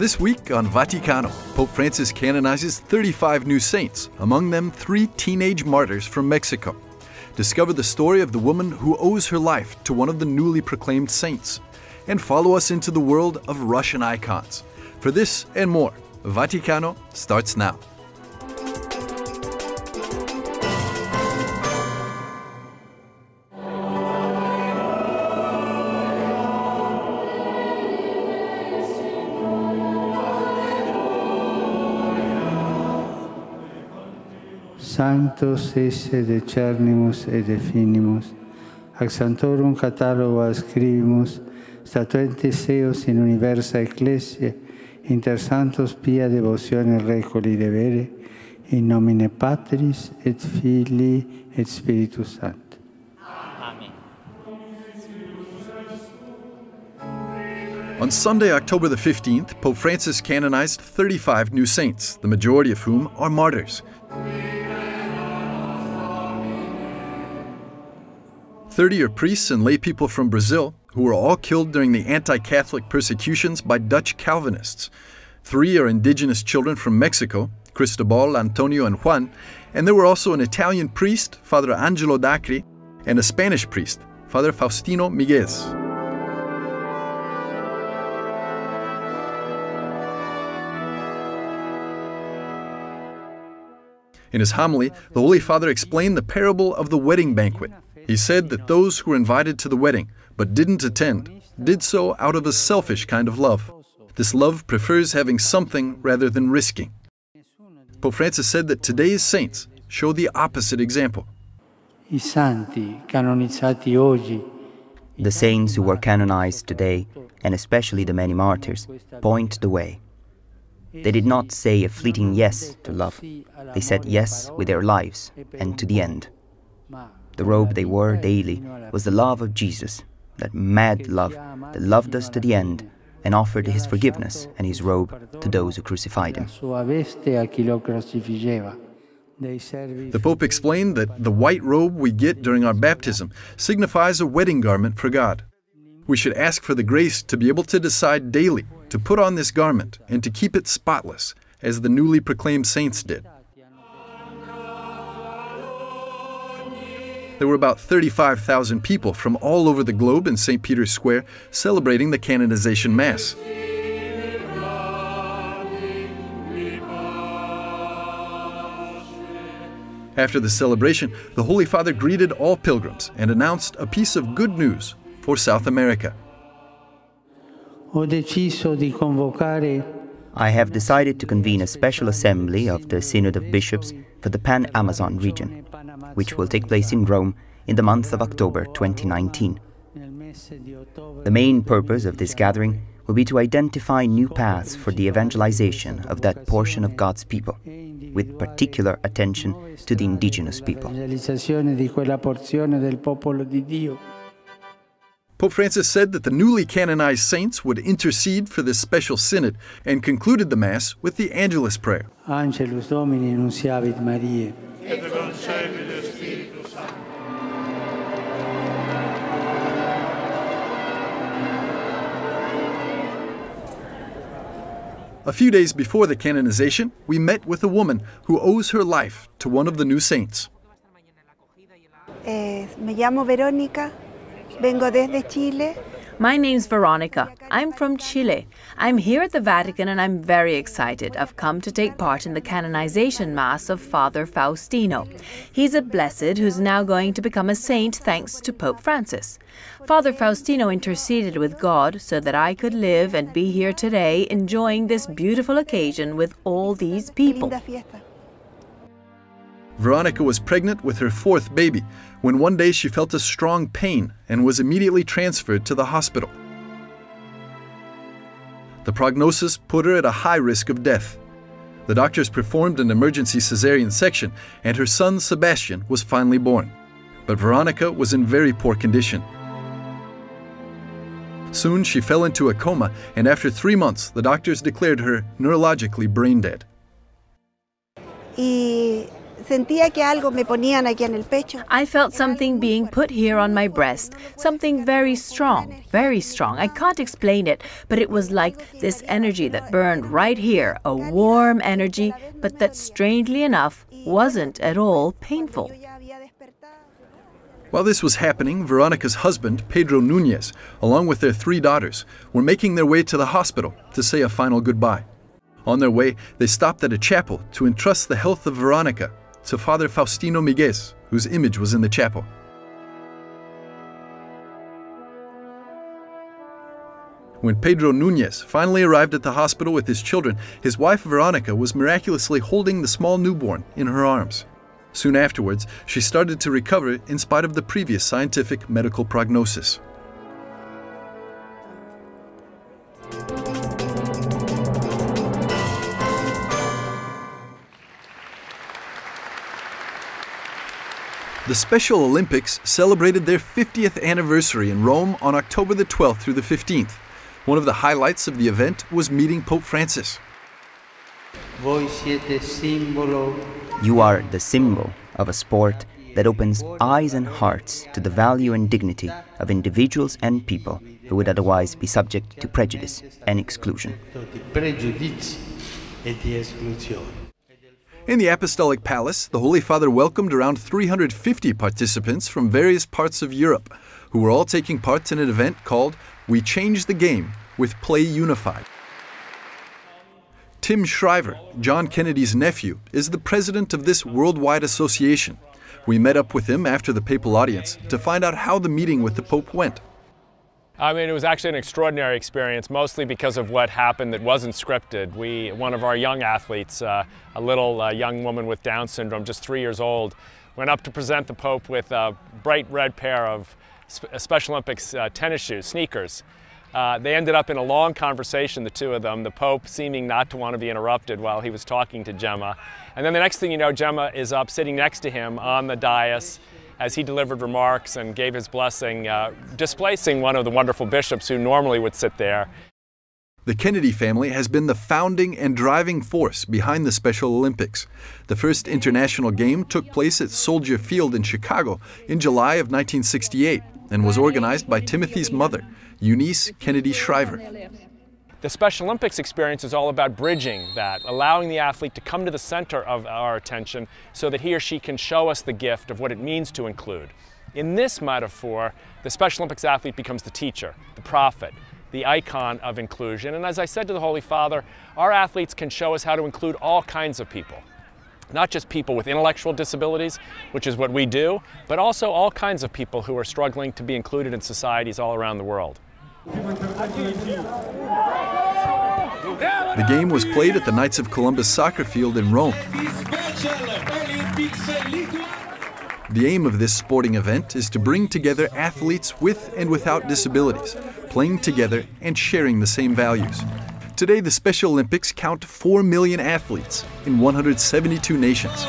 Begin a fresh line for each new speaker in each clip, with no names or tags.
This week on Vaticano, Pope Francis canonizes 35 new saints, among them 3 teenage martyrs from Mexico. Discover the story of the woman who owes her life to one of the newly proclaimed saints. And follow us into the world of Russian icons. For this and more, Vaticano starts now.
Sanctus esse decernimus et definimus, ac sanctorum catalogo ascribimus, statuentes eos in universa ecclesia, inter santos pia devotione recoli devere, in nomine Patris et Filii et Spiritus Sancti.
Amen.
On Sunday, October the 15th, Pope Francis canonized 35 new saints, the majority of whom are martyrs. 30 are priests and lay people from Brazil, who were all killed during the anti-Catholic persecutions by Dutch Calvinists. 3 are indigenous children from Mexico, Cristobal, Antonio, and Juan, and there were also an Italian priest, Father Angelo Dacri, and a Spanish priest, Father Faustino Miguez. In his homily, the Holy Father explained the parable of the wedding banquet. He said that those who were invited to the wedding but didn't attend did so out of a selfish kind of love. This love prefers having something rather than risking. Pope Francis said that today's saints show the opposite example.
I santi canonizzati oggi,
The saints who were canonized today, and especially the many martyrs, point the way. They did not say a fleeting yes to love. They said yes with their lives and to the end. The robe they wore daily was the love of Jesus, that mad love that loved us to the end and offered his forgiveness and his robe to those who crucified him.
The Pope explained that the white robe we get during our baptism signifies a wedding garment for God. We should ask for the grace to be able to decide daily to put on this garment and to keep it spotless, as the newly proclaimed saints did. There were about 35,000 people from all over the globe in St. Peter's Square celebrating the canonization Mass. After the celebration, the Holy Father greeted all pilgrims and announced a piece of good news for South America.
I have decided to convene a special assembly of the Synod of Bishops for the Pan-Amazon region, which will take place in Rome in the month of October 2019. The main purpose of this gathering will be to identify new paths for the evangelization of that portion of God's people, with particular attention to the indigenous people.
Pope Francis said that the newly canonized saints would intercede for this special synod and concluded the Mass with the Angelus prayer.
Angelus Domini nunciavit Mariae.
Et concepit Spiritus Sancti.
A few days before the canonization, we met with a woman who owes her life to one of the new saints.
Me llamo Verónica, vengo desde Chile.
My name's Veronica. I'm from Chile. I'm here at the Vatican and I'm very excited. I've come to take part in the canonization Mass of Father Faustino. He's a blessed who's now going to become a saint thanks to Pope Francis. Father Faustino interceded with God so that I could live and be here today enjoying this beautiful occasion with all these people.
Veronica was pregnant with her 4th baby when one day she felt a strong pain and was immediately transferred to the hospital. The prognosis put her at a high risk of death. The doctors performed an emergency cesarean section and her son Sebastian was finally born. But Veronica was in very poor condition. Soon she fell into a coma and after 3 months the doctors declared her neurologically brain dead.
Sentía que algo me ponían aquí en el pecho.
I felt something being put here on my breast, something very strong, very strong. I can't explain it, but it was like this energy that burned right here, a warm energy, but that strangely enough wasn't at all painful.
While this was happening, Veronica's husband, Pedro Núñez, along with their 3 daughters, were making their way to the hospital to say a final goodbye. On their way, they stopped at a chapel to entrust the health of Veronica to Father Faustino Miguez, whose image was in the chapel. When Pedro Núñez finally arrived at the hospital with his children, his wife Veronica was miraculously holding the small newborn in her arms. Soon afterwards, she started to recover in spite of the previous scientific medical prognosis. The Special Olympics celebrated their 50th anniversary in Rome on October the 12th through the 15th. One of the highlights of the event was meeting Pope Francis.
Voi siete simbolo.
You are the symbol of a sport that opens eyes and hearts to the value and dignity of individuals and people who would otherwise be subject to prejudice and exclusion.
In the Apostolic Palace, the Holy Father welcomed around 350 participants from various parts of Europe, who were all taking part in an event called We Change the Game with Play Unified. Tim Shriver, John Kennedy's nephew, is the president of this worldwide association. We met up with him after the papal audience to find out how the meeting with the Pope went.
I mean, it was actually an extraordinary experience, mostly because of what happened that wasn't scripted. One of our young athletes, a little young woman with Down syndrome, just 3 years old, went up to present the Pope with a bright red pair of Special Olympics tennis shoes, sneakers. They ended up in a long conversation, the two of them, the Pope seeming not to want to be interrupted while he was talking to Gemma. And then the next thing you know, Gemma is up sitting next to him on the dais as he delivered remarks and gave his blessing, displacing one of the wonderful bishops who normally would sit there.
The Kennedy family has been the founding and driving force behind the Special Olympics. The first international game took place at Soldier Field in Chicago in July of 1968 and was organized by Timothy's mother, Eunice Kennedy Shriver.
The Special Olympics experience is all about bridging that, allowing the athlete to come to the center of our attention so that he or she can show us the gift of what it means to include. In this metaphor, the Special Olympics athlete becomes the teacher, the prophet, the icon of inclusion. And as I said to the Holy Father, our athletes can show us how to include all kinds of people. Not just people with intellectual disabilities, which is what we do, but also all kinds of people who are struggling to be included in societies all around the world.
The game was played at the Knights of Columbus soccer field in Rome. The aim of this sporting event is to bring together athletes with and without disabilities, playing together and sharing the same values. Today, the Special Olympics count 4 million athletes in 172 nations.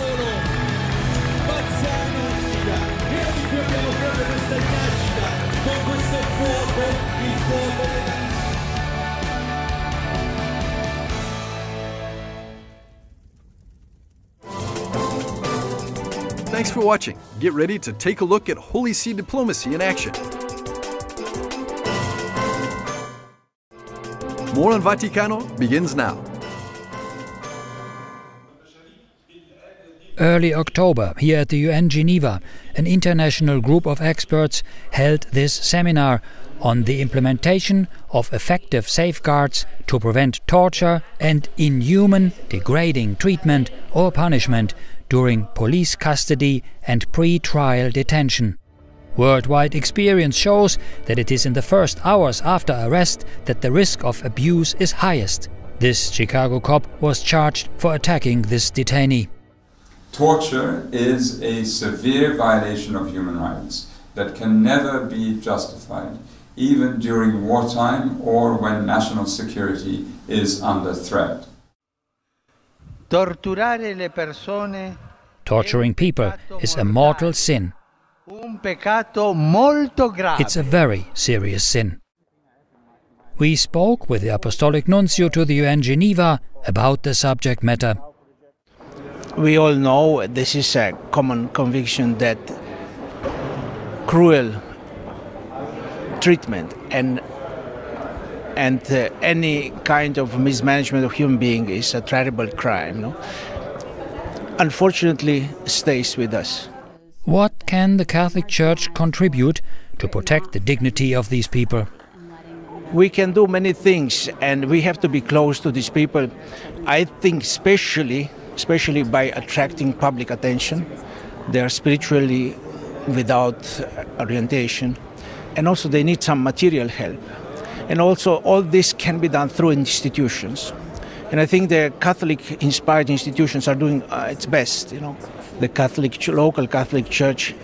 Thanks for watching. Get ready to take a look at Holy See diplomacy in action. More on Vaticano begins now.
Early October, here at the UN Geneva, an international group of experts held this seminar on the implementation of effective safeguards to prevent torture and inhuman, degrading treatment or punishment during police custody and pre-trial detention. Worldwide experience shows that it is in the first hours after arrest that the risk of abuse is highest. This Chicago cop was charged for attacking this detainee.
Torture is a severe violation of human rights that can never be justified, even during wartime or when national security is under threat.
Torturing people is a mortal sin. It's a very serious sin. We spoke with the Apostolic Nuncio to the UN Geneva about the subject matter.
We all know this is a common conviction that cruel treatment and any kind of mismanagement of human being is a terrible crime. No? Unfortunately, stays with us.
What can the Catholic Church contribute to protect the dignity of these people?
We can do many things, and we have to be close to these people. I think especially by attracting public attention. They are spiritually without orientation, and also they need some material help. And also all this can be done through institutions. And I think the Catholic-inspired institutions are doing its best. The local Catholic Church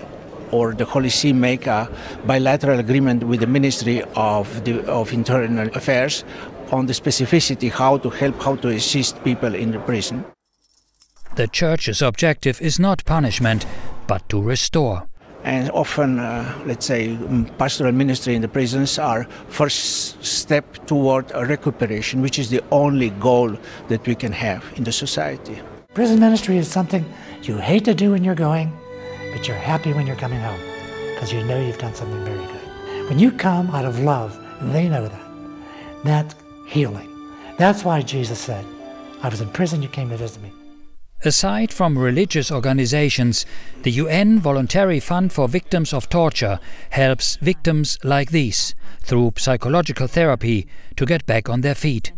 or the Holy See make a bilateral agreement with the Ministry of Internal Affairs on the specificity how to assist people in the prison.
The Church's objective is not punishment, but to restore.
And often, pastoral ministry in the prisons are first step toward a recuperation, which is the only goal that we can have in the society.
Prison ministry is something you hate to do when you're going, but you're happy when you're coming home, because you know you've done something very good. When you come out of love, and they know that, that's healing. That's why Jesus said, I was in prison, you came to visit me.
Aside from religious organizations, the UN Voluntary Fund for Victims of Torture helps victims like these through psychological therapy to get back on their feet.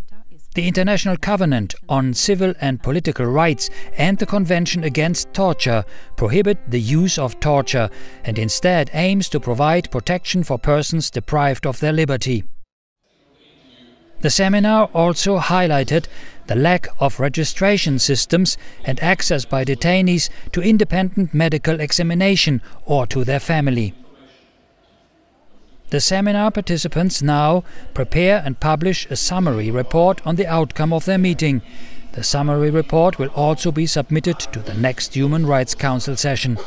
The International Covenant on Civil and Political Rights and the Convention Against Torture prohibit the use of torture and instead aims to provide protection for persons deprived of their liberty. The seminar also highlighted the lack of registration systems and access by detainees to independent medical examination or to their family. The seminar participants now prepare and publish a summary report on the outcome of their meeting. The summary report will also be submitted to the next Human Rights Council session.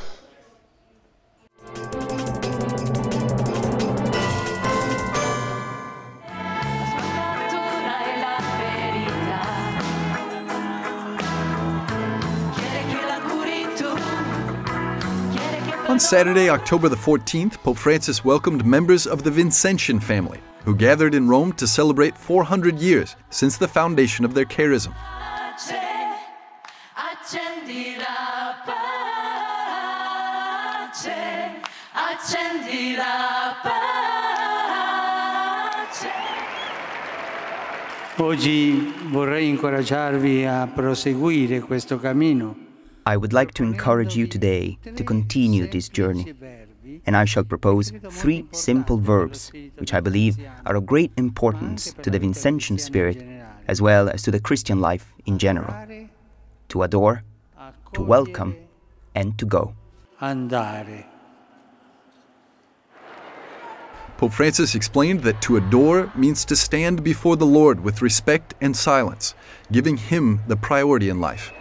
On Saturday, October the 14th, Pope Francis welcomed members of the Vincentian family, who gathered in Rome to celebrate 400 years since the foundation of their charism.
Oggi vorrei incoraggiarvi a proseguire questo cammino.
I would like to encourage you today to continue this journey, and I shall propose 3 simple verbs which I believe are of great importance to the Vincentian spirit as well as to the Christian life in general: to adore, to welcome, and to go.
Andare.
Pope Francis explained that to adore means to stand before the Lord with respect and silence, giving Him the priority in life.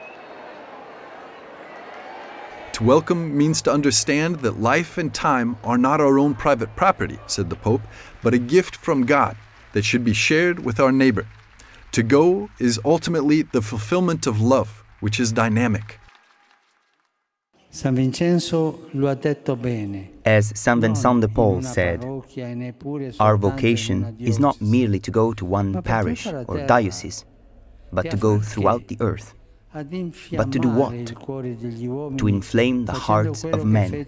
To welcome means to understand that life and time are not our own private property, said the Pope, but a gift from God that should be shared with our neighbor. To go is ultimately the fulfillment of love, which is dynamic.
San Vincenzo lo ha detto bene.
As Saint Vincent de Paul said, our vocation is not merely to go to one parish or diocese, but to go throughout the earth. But to do what? To inflame the hearts of men,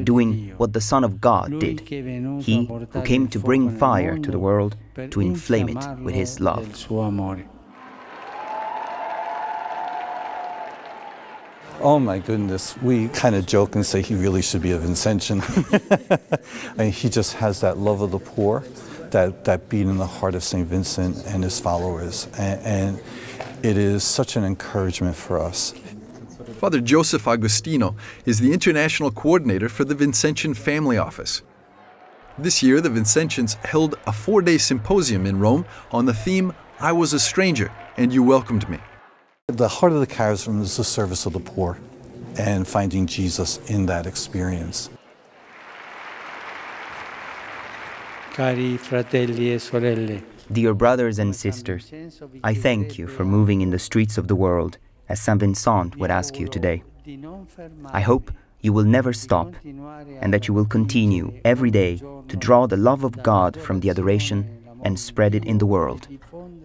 doing what the Son of God did. He who came to bring fire to the world, to inflame it with His love.
Oh my goodness, we kind of joke and say he really should be a Vincentian. I mean, he just has that love of the poor, that beat in the heart of St. Vincent and his followers. And it is such an encouragement for us.
Father Joseph Agostino is the international coordinator for the Vincentian Family Office. This year, the Vincentians held a 4-day symposium in Rome on the theme, I was a stranger and you welcomed me.
The heart of the charism is the service of the poor and finding Jesus in that experience.
Cari fratelli e sorelle.
Dear brothers and sisters, I thank you for moving in the streets of the world as Saint Vincent would ask you today. I hope you will never stop, and that you will continue every day to draw the love of God from the adoration and spread it in the world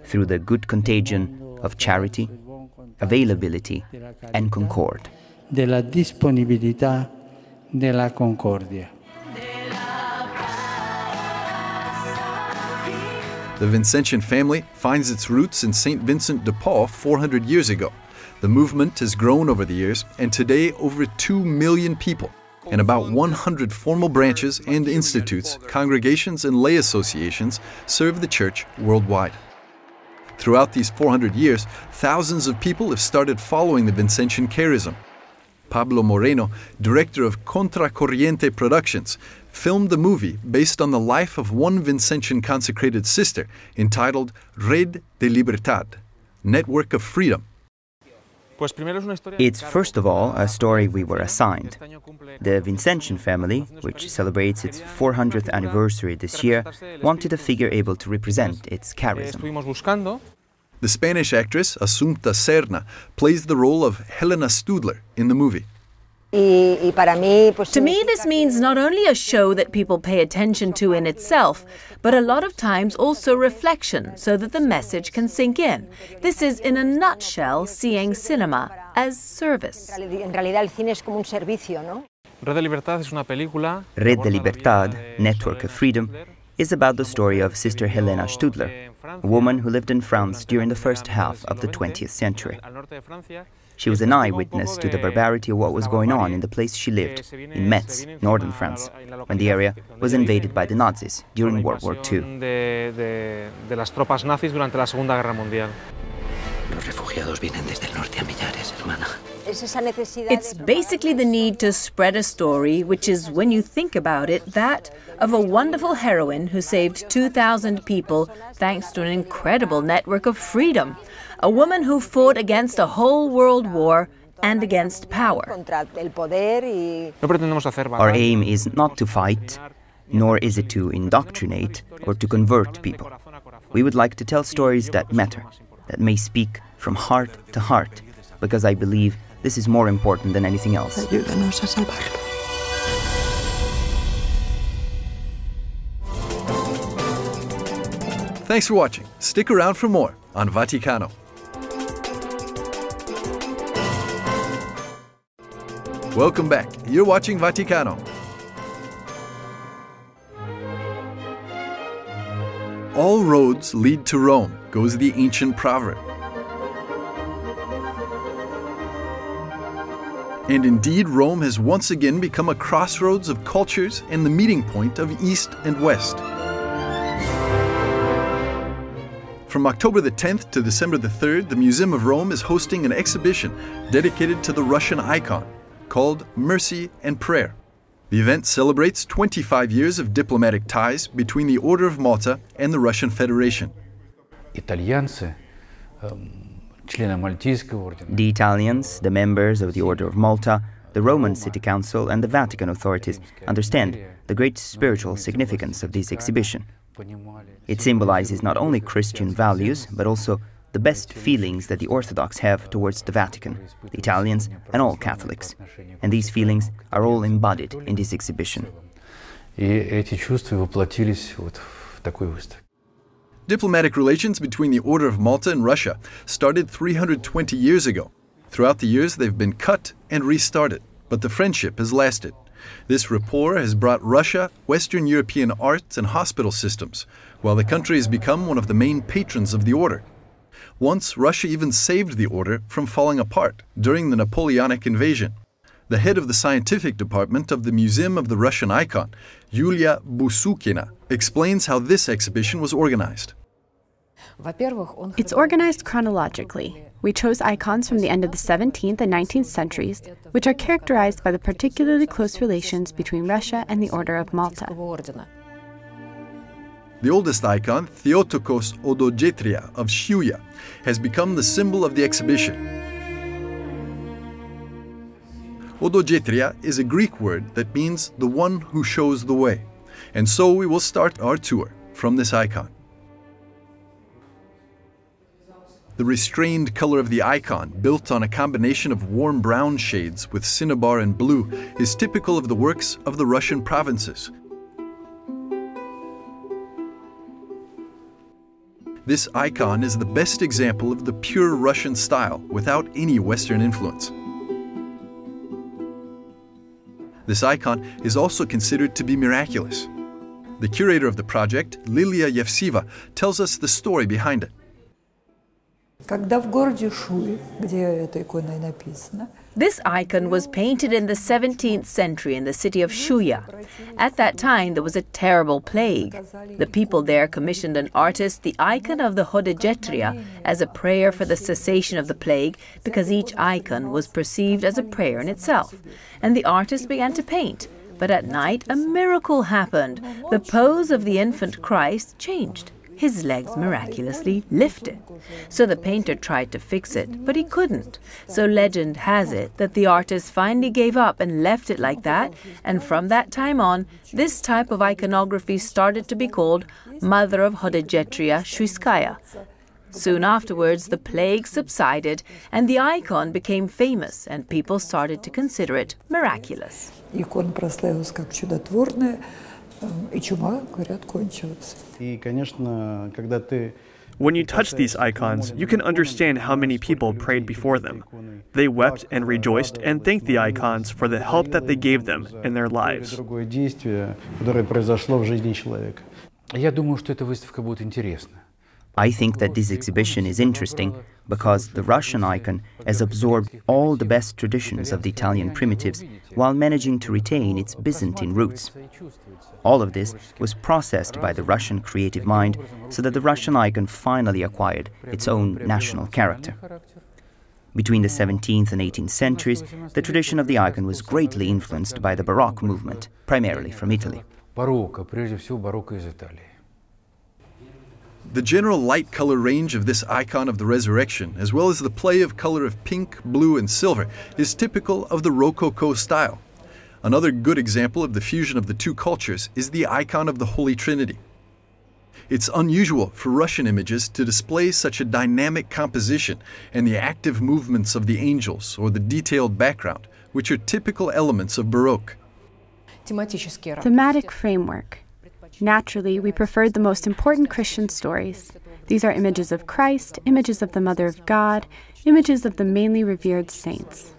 through the good contagion of charity, availability, and concord.
Della disponibilità, della concordia.
The Vincentian family finds its roots in St. Vincent de Paul 400 years ago. The movement has grown over the years, and today over 2 million people, and about 100 formal branches and institutes, congregations and lay associations serve the Church worldwide. Throughout these 400 years, thousands of people have started following the Vincentian charism. Pablo Moreno, director of Contracorriente Productions, filmed the movie based on the life of one Vincentian consecrated sister entitled Red de Libertad, Network of Freedom.
It's first of all a story we were assigned. The Vincentian family, which celebrates its 400th anniversary this year, wanted a figure able to represent its charism.
The Spanish actress Assumpta Serna plays the role of Helena Studler in the movie.
To me, this means not only a show that people pay attention to in itself, but a lot of times also reflection, so that the message can sink in. This is, in a nutshell, seeing cinema as service.
Red de Libertad, Network of Freedom, is about the story of Sister Helena Studler, a woman who lived in France during the first half of the 20th century. She was an eyewitness to the barbarity of what was going on in the place she lived, in Metz, northern France, when the area was invaded by the Nazis during World War II.
It's basically the need to spread a story, which is, when you think about it, that of a wonderful heroine who saved 2,000 people thanks to an incredible network of freedom. A woman who fought against a whole world war and against power.
Our aim is not to fight, nor is it to indoctrinate or to convert people. We would like to tell stories that matter, that may speak from heart to heart, because I believe this is more important than anything else.
Thanks for watching. Stick around for more on Vaticano. Welcome back. You're watching Vaticano. All roads lead to Rome, goes the ancient proverb. And indeed, Rome has once again become a crossroads of cultures and the meeting point of East and West. From October the 10th to December the 3rd, the Museum of Rome is hosting an exhibition dedicated to the Russian icon, called Mercy and Prayer. The event celebrates 25 years of diplomatic ties between the Order of Malta and the Russian Federation.
The Italians, the members of the Order of Malta, the Roman City Council and the Vatican authorities understand the great spiritual significance of this exhibition. It symbolizes not only Christian values, but also the best feelings that the Orthodox have towards the Vatican, the Italians, and all Catholics. And these feelings are all embodied in this exhibition.
Diplomatic relations between the Order of Malta and Russia started 320 years ago. Throughout the years, they've been cut and restarted, but the friendship has lasted. This rapport has brought Russia Western European art and hospital systems, while the country has become one of the main patrons of the order. Once, Russia even saved the order from falling apart during the Napoleonic invasion. The head of the scientific department of the Museum of the Russian Icon, Yulia Busukina, explains how this exhibition was organized.
It's organized chronologically. We chose icons from the end of the 17th and 19th centuries, which are characterized by the particularly close relations between Russia and the Order of Malta.
The oldest icon, Theotokos Odogetria of Shriver, has become the symbol of the exhibition. Odogetria is a Greek word that means the one who shows the way. And so we will start our tour from this icon. The restrained color of the icon, built on a combination of warm brown shades with cinnabar and blue, is typical of the works of the Russian provinces. This icon is the best example of the pure Russian style without any Western influence. This icon is also considered to be miraculous. The curator of the project, Lilia Yevseva, tells us the story behind it.
This icon was painted in the 17th century in the city of Shuya. At that time, there was a terrible plague. The people there commissioned an artist the icon of the Hodegetria as a prayer for the cessation of the plague, because each icon was perceived as a prayer in itself. And the artist began to paint. But at night, a miracle happened. The pose of the infant Christ changed. His legs miraculously lifted. So the painter tried to fix it, but he couldn't. So legend has it that the artist finally gave up and left it like that, and from that time on, this type of iconography started to be called Mother of Hodegetria Shuiskaya. Soon afterwards, the plague subsided, and the icon became famous, and people started to consider it miraculous.
When you touch these icons, you can understand how many people prayed before them. They wept and rejoiced and thanked the icons for the help that they gave them in their lives.
I think that this exhibition is interesting because the Russian icon has absorbed all the best traditions of the Italian primitives while managing to retain its Byzantine roots. All of this was processed by the Russian creative mind so that the Russian icon finally acquired its own national character. Between the 17th and 18th centuries, the tradition of the icon was greatly influenced by the Baroque movement, primarily from Italy.
The general light color range of this icon of the Resurrection, as well as the play of color of pink, blue, and silver, is typical of the Rococo style. Another good example of the fusion of the two cultures is the icon of the Holy Trinity. It's unusual for Russian images to display such a dynamic composition and the active movements of the angels or the detailed background, which are typical elements of Baroque.
Thematic framework. Naturally, we preferred the most important Christian stories. These are images of Christ, images of the Mother of God, images of the mainly revered saints.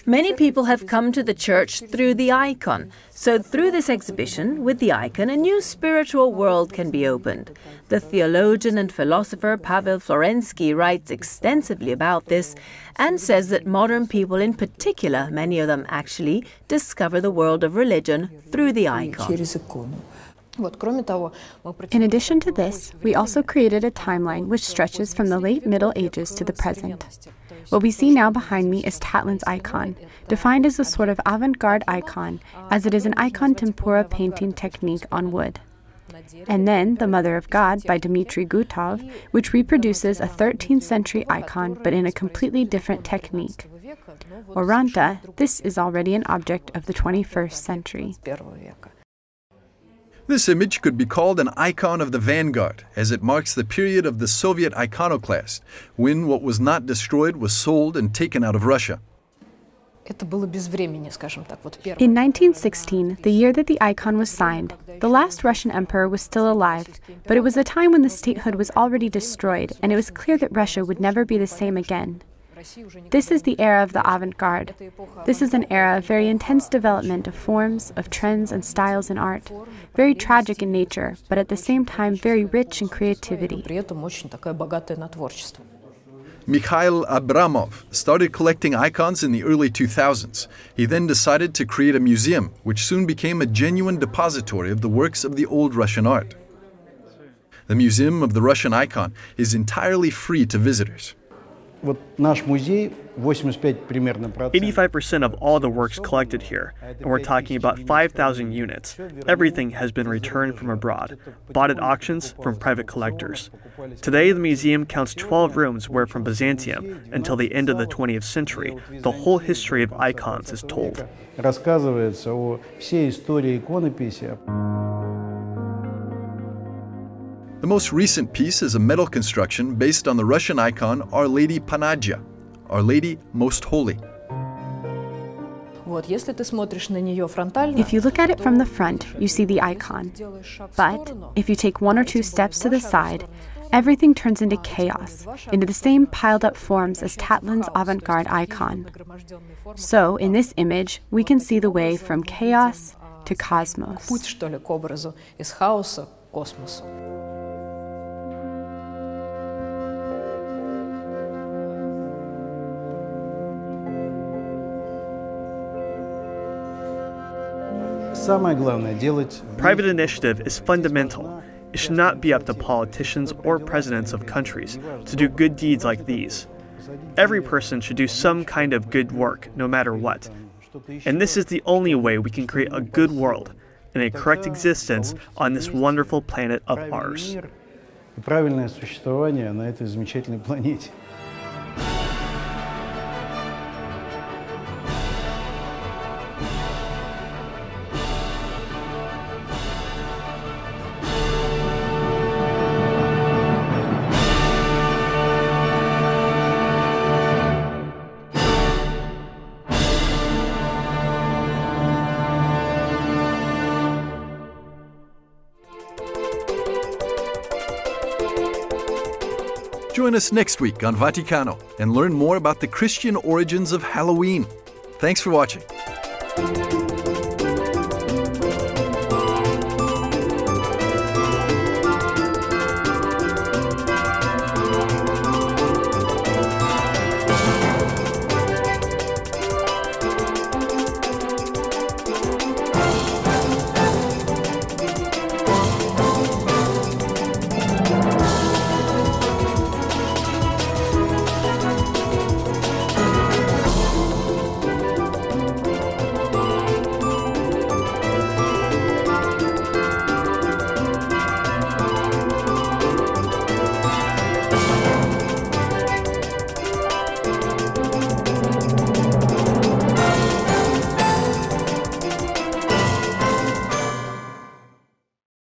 Many people have come to the church through the icon. So through this exhibition, with the icon, a new spiritual world can be opened. The theologian and philosopher Pavel Florensky writes extensively about this and says that modern people in particular, many of them actually, discover the world of religion through the icon.
In addition to this, we also created a timeline which stretches from the late Middle Ages to the present. What we see now behind me is Tatlin's icon, defined as a sort of avant-garde icon, as it is an icon tempera painting technique on wood. And then the Mother of God by Dmitry Gutov, which reproduces a 13th century icon but in a completely different technique. Oranta, this is already an object of the 21st century.
This image could be called an icon of the vanguard, as it marks the period of the Soviet iconoclast, when what was not destroyed was sold and taken out of Russia.
In 1916, the year that the icon was signed, the last Russian emperor was still alive, but it was a time when the statehood was already destroyed, and it was clear that Russia would never be the same again. This is the era of the avant-garde. This is an era of very intense development of forms, of trends and styles in art, very tragic in nature, but at the same time very rich in creativity.
Mikhail Abramov started collecting icons in the early 2000s. He then decided to create a museum, which soon became a genuine depository of the works of the old Russian art. The Museum of the Russian Icon is entirely free to visitors.
85% of all the works collected here, and we're talking about 5,000 units. Everything has been returned from abroad, bought at auctions from private collectors. Today, the museum counts 12 rooms where from Byzantium until the end of the 20th century, the whole history of icons is told.
The most recent piece is a metal construction based on the Russian icon Our Lady Panagia, Our Lady Most Holy.
If you look at it from the front, you see the icon. But if you take one or two steps to the side, everything turns into chaos, into the same piled-up forms as Tatlin's avant-garde icon. So, in this image, we can see the way from chaos to cosmos.
Private initiative is fundamental. It should not be up to politicians or presidents of countries to do good deeds like these. Every person should do some kind of good work, no matter what. And this is the only way we can create a good world and a correct existence on this wonderful planet of ours.
Join us next week on Vaticano and learn more about the Christian origins of Halloween. Thanks for watching.